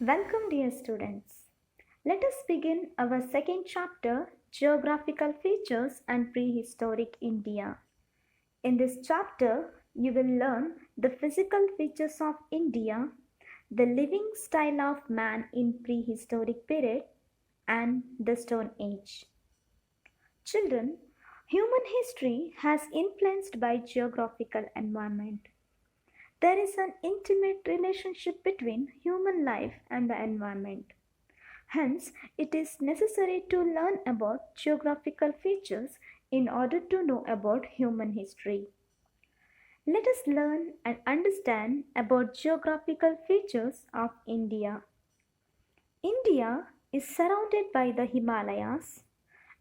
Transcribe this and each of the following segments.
Welcome, dear students. Let us begin our second chapter, Geographical Features and Prehistoric India. In this chapter, you will learn the physical features of India, the living style of man in prehistoric period, and the Stone Age. Children, human history has influenced by geographical environment. There is an intimate relationship between human life and the environment. Hence, it is necessary to learn about geographical features in order to know about human history. Let us learn and understand about geographical features of India. India is surrounded by the Himalayas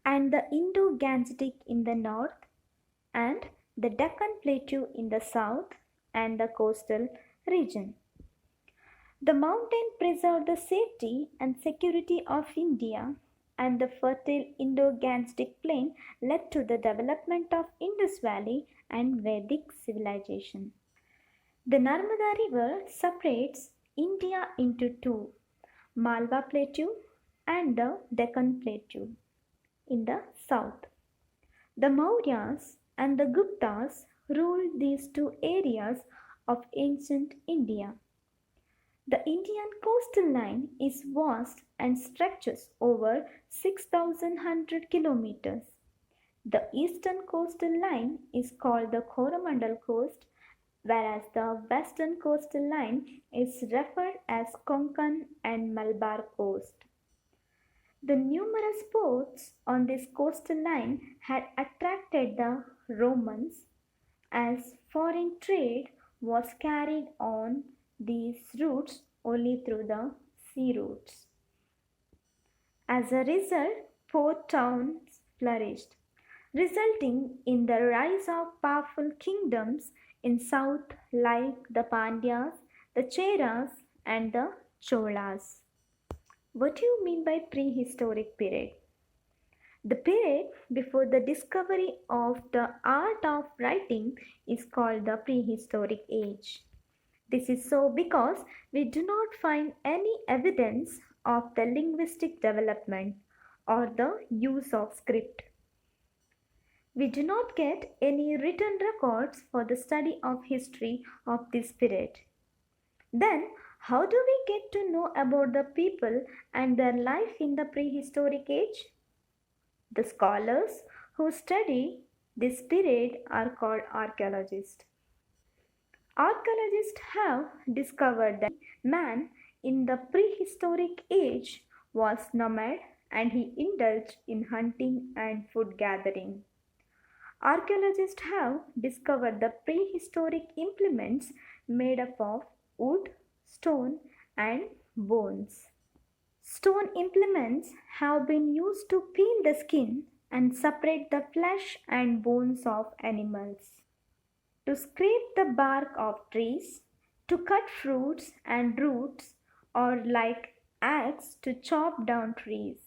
and the Indo-Gangetic in the north and the Deccan Plateau in the south and the coastal region. The mountain preserved the safety and security of India, and the fertile Indo-Gangetic plain led to the development of Indus Valley and Vedic civilization. The Narmada River separates India into two, Malwa Plateau and the Deccan Plateau in the south. The Mauryas and the Guptas ruled these two areas of ancient India. The Indian coastal line is vast and stretches over 6,100 kilometers. The eastern coastal line is called the Coromandel Coast, whereas the western coastal line is referred as Konkan and Malabar Coast. The numerous ports on this coastal line had attracted the Romans as foreign trade was carried on these routes only through the sea routes. As a result, port towns flourished, resulting in the rise of powerful kingdoms in south like the Pandyas, the Cheras, and the Cholas. What do you mean by prehistoric period? The period before the discovery of the art of writing is called the prehistoric age. This is so because we do not find any evidence of the linguistic development or the use of script. We do not get any written records for the study of history of this period. Then, how do we get to know about the people and their life in the prehistoric age? The scholars who study this period are called archaeologists. Archaeologists have discovered that man in the prehistoric age was nomad and he indulged in hunting and food gathering. Archaeologists have discovered the prehistoric implements made up of wood, stone, and bones. Stone implements have been used to peel the skin and separate the flesh and bones of animals, to scrape the bark of trees, to cut fruits and roots, or like axe to chop down trees.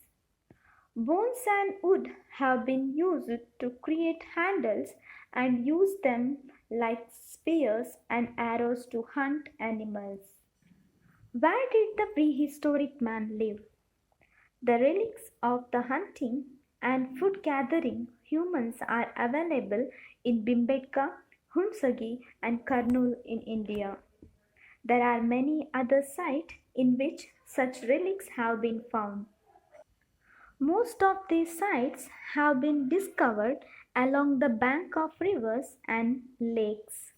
Bones and wood have been used to create handles and use them like spears and arrows to hunt animals. Where did the prehistoric man live? The relics of the hunting and food gathering humans are available in Bhimbetka, Hunsagi, and Kurnool in India. There are many other sites in which such relics have been found. Most of these sites have been discovered along the bank of rivers and lakes.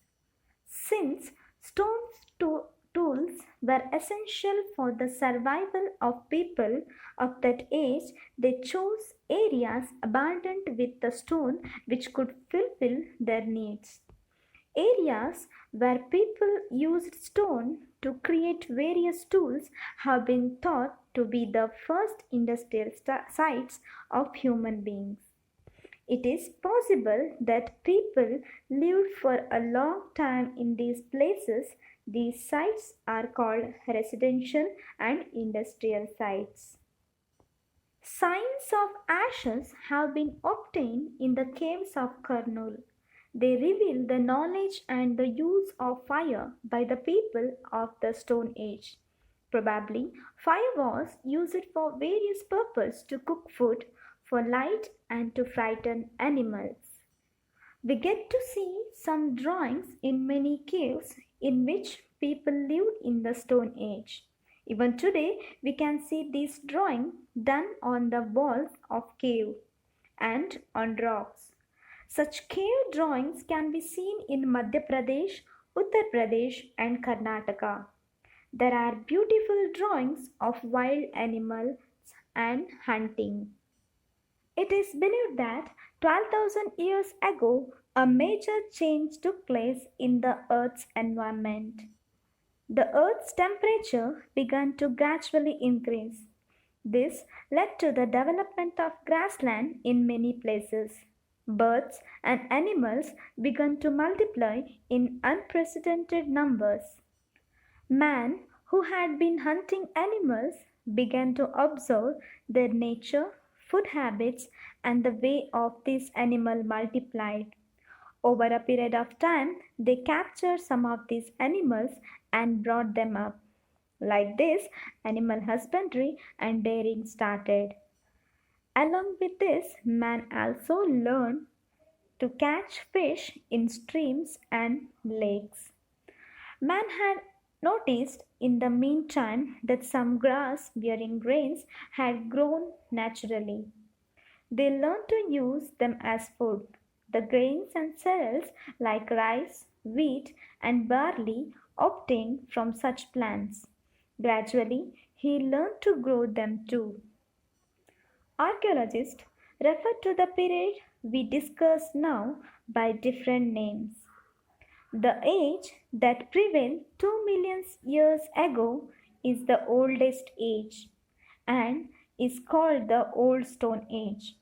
Since tools were essential for the survival of people of that age, they chose areas abundant with the stone which could fulfill their needs. Areas where people used stone to create various tools have been thought to be the first industrial sites of human beings. It is possible that people lived for a long time in these places. These sites are called residential and industrial sites. Signs of ashes have been obtained in the caves of Kurnool. They reveal the knowledge and the use of fire by the people of the Stone Age. Probably fire was used for various purposes to cook food, for light, and to frighten animals. We get to see some drawings in many caves in which people lived in the Stone Age. Even today, we can see these drawings done on the walls of cave and on rocks. Such cave drawings can be seen in Madhya Pradesh, Uttar Pradesh, and Karnataka. There are beautiful drawings of wild animals and hunting. It is believed that 12,000 years ago, a major change took place in the Earth's environment. The Earth's temperature began to gradually increase. This led to the development of grassland in many places. Birds and animals began to multiply in unprecedented numbers. Man, who had been hunting animals, began to observe their nature, food habits, and the way of these animals multiplied. Over a period of time, they captured some of these animals and brought them up. Like this, animal husbandry and dairying started. Along with this, man also learned to catch fish in streams and lakes. Man had noticed in the meantime that some grass bearing grains had grown naturally. They learned to use them as food. The grains and cereals like rice, wheat, and barley obtained from such plants. Gradually, he learned to grow them too. Archaeologists refer to the period we discuss now by different names. The age that prevailed 2 million years ago is the oldest age and is called the Old Stone Age,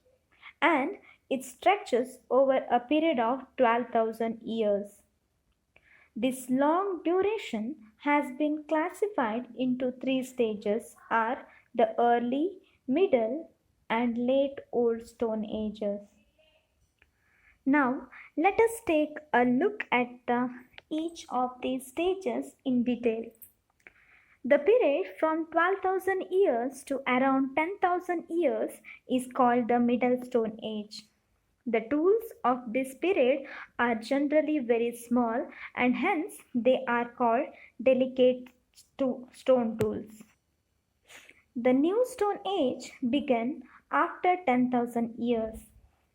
and it stretches over a period of 12,000 years. This long duration has been classified into three stages are the early, middle, and late Old Stone Ages. Now, let us take a look at each of these stages in detail. The period from 12,000 years to around 10,000 years is called the Middle Stone Age. The tools of this period are generally very small and hence they are called delicate stone tools. The New Stone Age began after 10,000 years.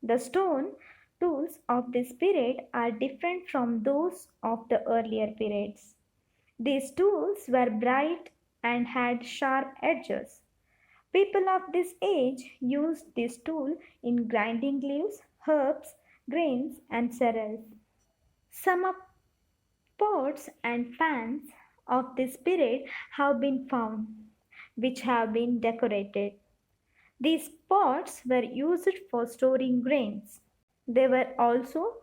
The stone tools of this period are different from those of the earlier periods. These tools were bright and had sharp edges. People of this age used this tool in grinding leaves, herbs, grains, and cereals. Some of pots and pans of this period have been found, which have been decorated. These pots were used for storing grains. They were also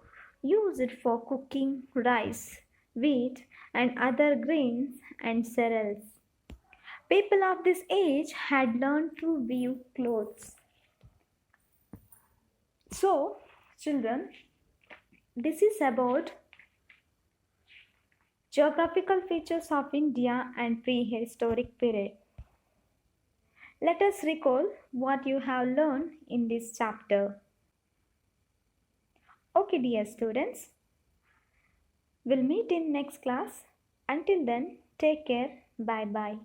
used for cooking rice, wheat, and other grains and cereals. People of this age had learned to weave clothes. So, children, this is about geographical features of India and prehistoric period. Let us recall what you have learned in this chapter. Okay, dear students, we'll meet in next class. Until then, take care. Bye bye.